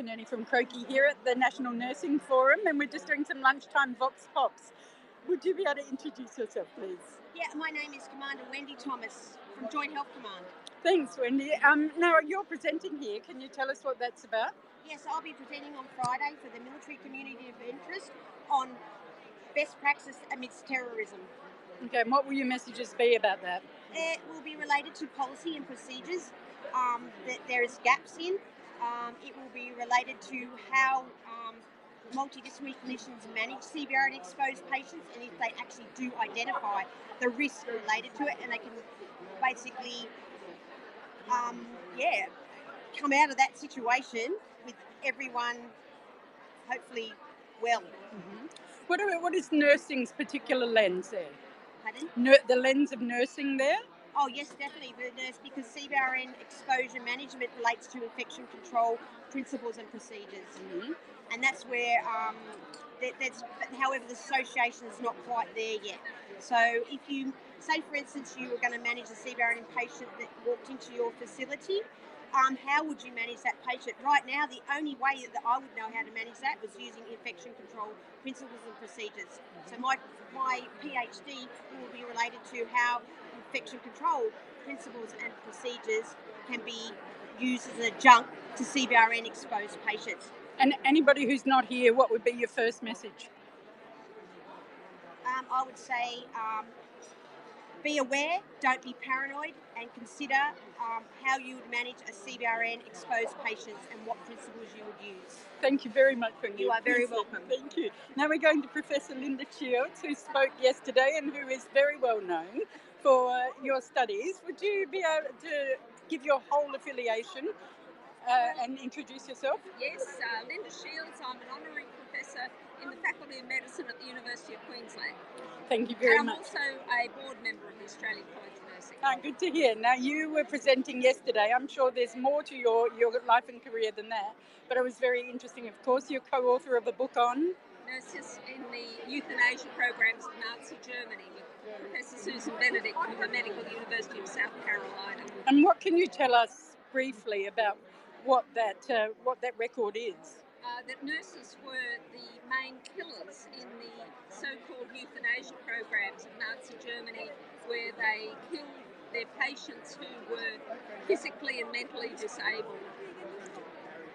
McInerney from Croaky here at the National Nursing Forum, and we're just doing some lunchtime Vox Pops. Would you be able to introduce yourself, please? Yeah, my name is Commander Wendy Thomas from Joint Health Command. Thanks, Wendy. Now, you're presenting here. Can you tell us what that's about? Yes, I'll be presenting on Friday for the military community of interest on best practice amidst terrorism. Okay, and what will your messages be about that? It will be related to policy and procedures that there is gaps in. It will be related to how multidisciplinary clinicians manage CBRN exposed patients, and if they actually do identify the risk related to it, and they can basically come out of that situation with everyone hopefully well. Mm-hmm. What is nursing's particular lens there? Pardon? The lens of nursing there? Oh yes, definitely the nurse, because CBRN exposure management relates to infection control principles and procedures, and that's where however the association is not quite there yet. So if you say, for instance, you were going to manage a CBRN patient that walked into your facility, how would you manage that patient? Right now, the only way that I would know how to manage that was using infection control principles and procedures. So my PhD will be related to how infection control principles and procedures can be used as an adjunct to CBRN exposed patients. And anybody who's not here, what would be your first message? I would say be aware, don't be paranoid, and consider how you would manage a CBRN exposed patients and what principles you would use. Thank you very much, Wendy. You are very welcome. Thank you. Now we're going to Professor Linda Shields, who spoke yesterday and who is very well known for your studies. Would you be able to give your whole affiliation and introduce yourself? Yes, Linda Shields. I'm an honorary professor in the Faculty of Medicine at the University of Queensland. Thank you very much. I'm also a board member of the Australian College of Nursing. Good to hear. Now, you were presenting yesterday. I'm sure there's more to your life and career than that, but it was very interesting. Of course, you're co-author of a book on nurses in the euthanasia programs of Nazi Germany with Professor Susan Benedict from the Medical University of South Carolina. And what can you tell us briefly about what that record is? That nurses were the main killers in the so-called euthanasia programs of Nazi Germany, where they killed their patients who were physically and mentally disabled.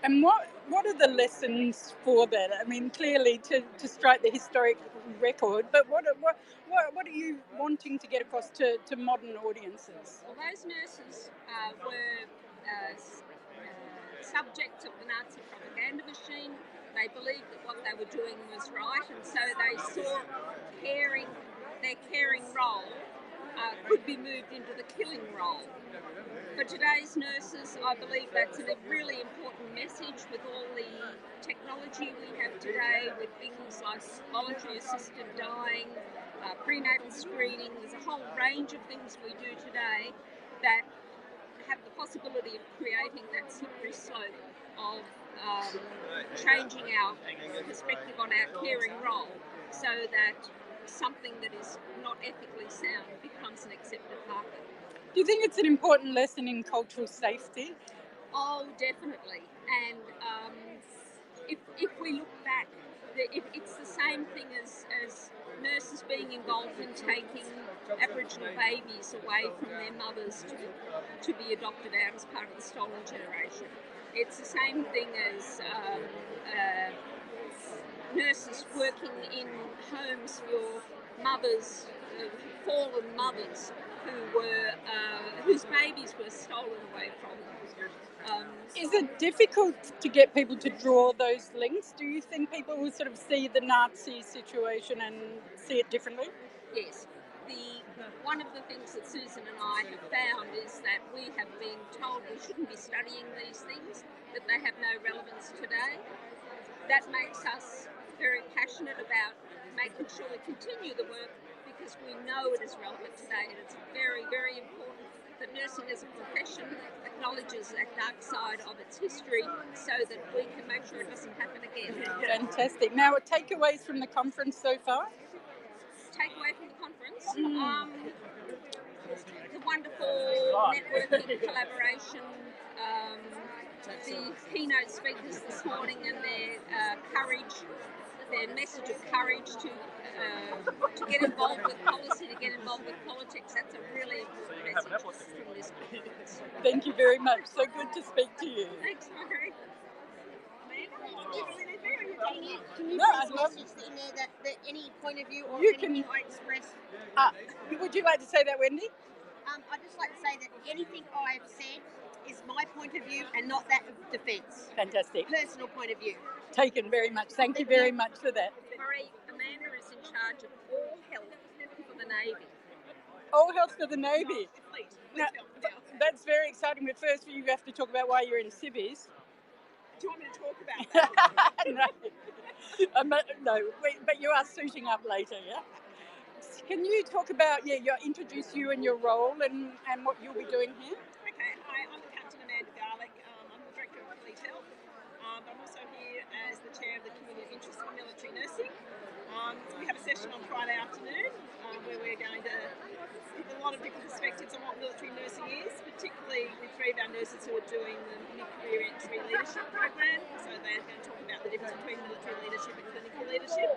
And what are the lessons for that? I mean, clearly to strike the historic record, but what are you wanting to get across to modern audiences? Well, those nurses were subjects of the Nazi propaganda machine. They believed that what they were doing was right, and so they saw their caring role could be moved into the killing role. For today's nurses, I believe that's a really important message with all the technology we have today, with things like voluntary-assisted dying, prenatal screening. There's a whole range of things we do today that have the possibility of creating that slippery slope of changing our perspective on our caring role, so that something that is not ethically sound becomes an accepted market. Do you think it's an important lesson in cultural safety? Oh, definitely. And if we look back, it's the same thing as nurses being involved in taking Aboriginal babies away from their mothers to be adopted out as part of the stolen generation. It's the same thing as nurses working in homes for mothers, fallen mothers, whose babies were stolen away from them. Is it difficult to get people to draw those links? Do you think people will sort of see the Nazi situation and see it differently? Yes. One of the things that Susan and I have found is that we have been told we shouldn't be studying these things, that they have no relevance today. That makes us very passionate about making sure we continue the work, because we know it is relevant today, and it's very, very important that nursing as a profession acknowledges that dark side of its history so that we can make sure it doesn't happen again. Fantastic. Now, takeaways from the conference so far? Takeaway from the conference? The wonderful networking, collaboration, the keynote speakers this morning and their courage, their message of courage to get involved with policy, to get involved with politics. That's a really important message from this conference. Thank you very much. So good to speak to you. Thanks, Margaret. Can you No, please I'd love- message in there that any point of view or You anything can- I express? Would you like to say that, Wendy? I'd just like to say that anything I've said is my point of view and not that of defence. Fantastic. Personal point of view. Taken very much. Thank you very much for that. Marie, Amanda is in charge of all health for the Navy. All health for the Navy. Fleet Now, health now. that's very exciting, but first you have to talk about why you're in civvies. Do you want me to talk about that? No, but you are suiting up later, yeah? Can you talk about, introduce you and your role and what you'll be doing here? Okay, hi, I'm Captain Amanda Garlick. I'm the Director of Fleet Health. I'm also here as the Chair of the Committee of Interest for Military Nursing. We have a session on Friday afternoon where we're going to give a lot of different perspectives on what military nursing is, particularly with three of our nurses who are doing the mid-career entry leadership program. So they're going to talk about the difference between military leadership and clinical leadership.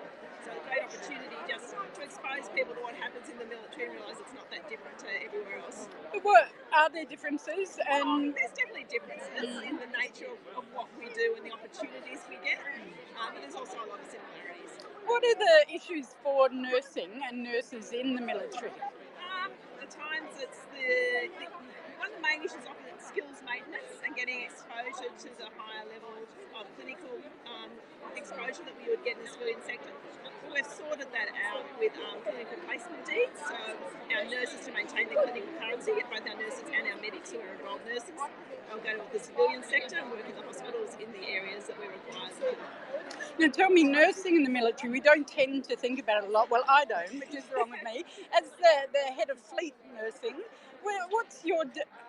So a great opportunity just to expose people to what happens in the military and realise it's not that different to everywhere else. What are there differences? And There's definitely differences in the nature of what we do and the opportunities we get, but there's also a lot of similarities. what are the issues for nursing and nurses in the military? At times it's one of the main issues often is skills maintenance and getting exposure to the higher level of clinical exposure that we would get in the civilian sector. We've sorted that out with clinical placement deeds, so our nurses to maintain their clinical currency, both our nurses and our medics who are enrolled nurses, they'll go to the civilian sector and work in the hospitals in the areas that we're required to. Now tell me, nursing in the military, we don't tend to think about it a lot. Well, I don't, which is wrong with me. As the head of fleet nursing,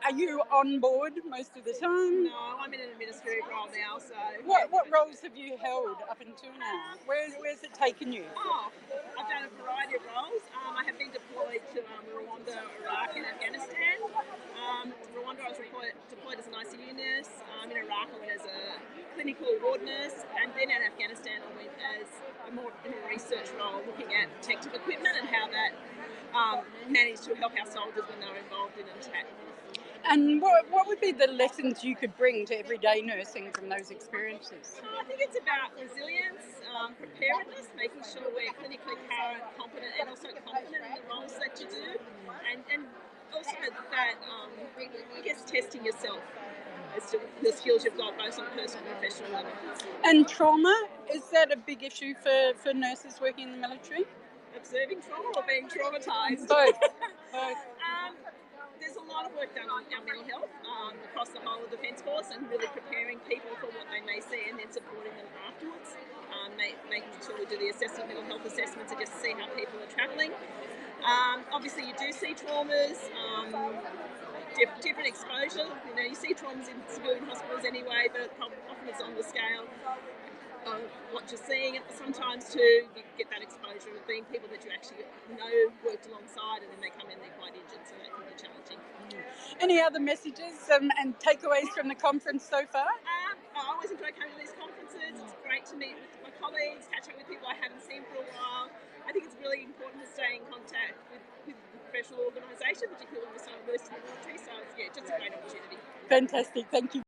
are you on board most of the time? No, I'm in an administrative role now, so... What roles have you held up until now? Where's it taken you? I've done a variety of roles. I have been deployed to Rwanda, Iraq and Afghanistan. Rwanda I was deployed as an ICU nurse. In Iraq I went as a clinical ward nurse, and then in Afghanistan I went as in a research role looking at protective equipment and how that managed to help our soldiers when they were involved in an attack. And what would be the lessons you could bring to everyday nursing from those experiences? I think it's about resilience, preparedness, making sure we're clinically current, competent, and also confident in the roles that you do, and also that, I guess, testing yourself as to the skills you've got both on a personal and professional level. And trauma, is that a big issue for nurses working in the military? Observing trauma or being traumatised? Both. There's a lot of work done on our mental health across the whole of the Defence Force and really preparing people for what they may see and then supporting them afterwards, making sure we do the mental health assessments and just see how people are travelling. Obviously you do see traumas, different exposure. You see traumas in civilian hospitals anyway, but often it's on the scale of what you're seeing. Sometimes too, you get that exposure of being people that you actually know worked alongside, and then they come in, they're quite injured, so that can be challenging. Any other messages and takeaways from the conference so far? I always enjoy coming to these conferences. It's great to meet with my colleagues, catch up with people I haven't seen for a while. I think it's really important to stay in contact with the professional organisation, particularly when we're so immersed in the military. So it's just a great opportunity. Fantastic. Thank you.